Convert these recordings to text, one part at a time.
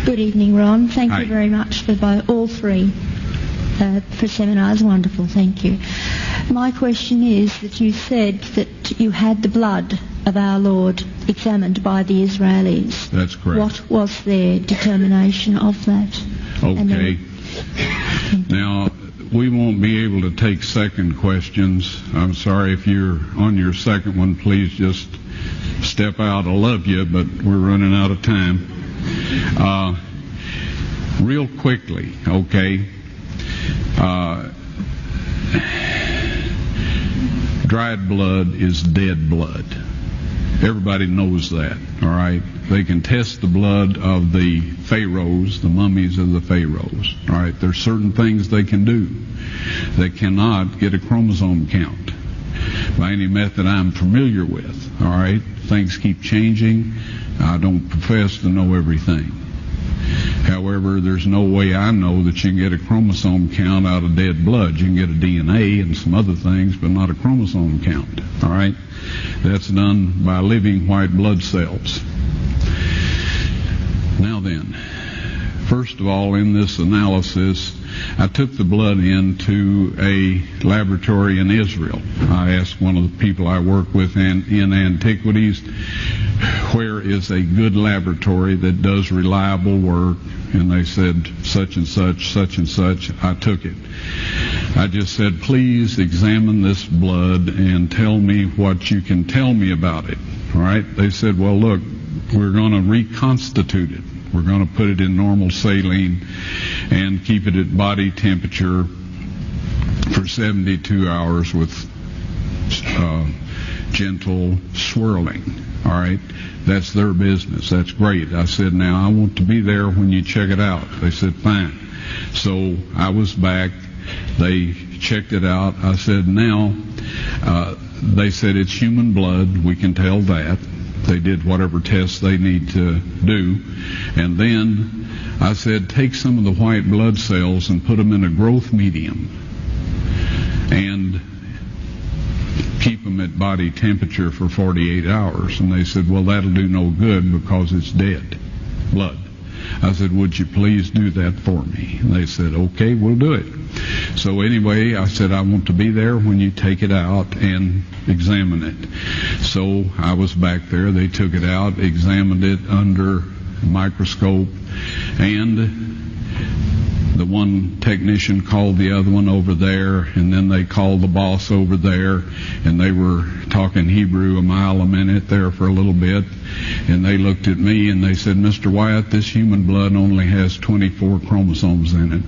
Good evening, Ron. Thank Hi. you very much for all three for seminars. Wonderful, thank you. My question is that you said that you had the blood of our Lord examined by the Israelis. That's correct. What was their determination of that? Okay. Now, we won't be able to take second questions. I'm sorry if you're on your second one. Please just step out. I love you, but we're running out of time. Real quickly, okay. Dried blood is dead blood. Everybody knows that, all right? They can test the blood of the pharaohs, the mummies of the pharaohs, all right? There's certain things they can do. They cannot get a chromosome count by any method I'm familiar with, all right? Things keep changing. I don't profess to know everything. However, there's no way I know that you can get a chromosome count out of dead blood. You can get a DNA and some other things, but not a chromosome count, all right? That's done by living white blood cells. Now then, first of all, in this analysis, I took the blood into a laboratory in Israel. I asked one of the people I work with in antiquities, where is a good laboratory that does reliable work? And they said, such and such, such and such. I took it. I just said, please examine this blood and tell me what you can tell me about it. All right? They said, well, look, we're going to reconstitute it. We're going to put it in normal saline and keep it at body temperature for 72 hours with gentle swirling. All right? That's their business. That's great. I said, now I want to be there when you check it out. They said, fine. So I was back. They checked it out. I said, now, they said it's human blood. We can tell that. They did whatever tests they need to do. And then I said, take some of the white blood cells and put them in a growth medium and keep them at body temperature for 48 hours. And they said, well, that'll do no good because it's dead blood. I said, would you please do that for me? And they said, okay, we'll do it. So anyway, I said, I want to be there when you take it out and examine it. So I was back there. They took it out, examined it under a microscope, and the one technician called the other one over there, and then they called the boss over there, and they were talking Hebrew a mile a minute there for a little bit, and they looked at me and they said, Mr. Wyatt, this human blood only has 24 chromosomes in it.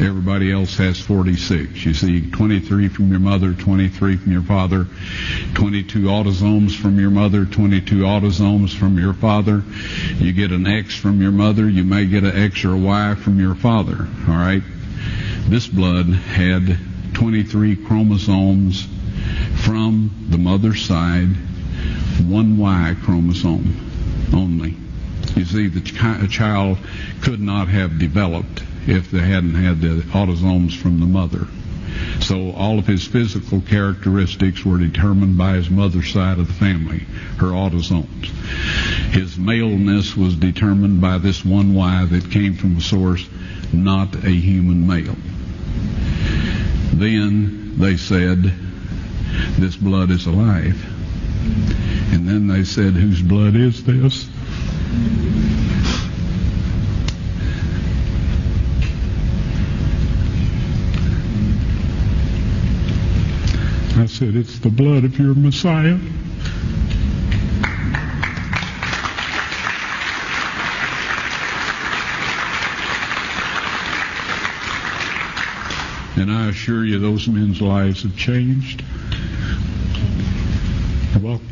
Everybody else has 46. You see, 23 from your mother, 23 from your father, 22 autosomes from your mother, 22 autosomes from your father. You get an X from your mother, you may get an X or a Y from your father, all right? This blood had 23 chromosomes from the mother's side, one Y chromosome only. You see, the child could not have developed if they hadn't had the autosomes from the mother. So all of his physical characteristics were determined by his mother's side of the family, her autosomes. His maleness was determined by this one Y that came from a source, not a human male. Then they said, this blood is alive. And then they said, whose blood is this? I said, it's the blood of your Messiah. And I assure you those men's lives have changed. You're welcome.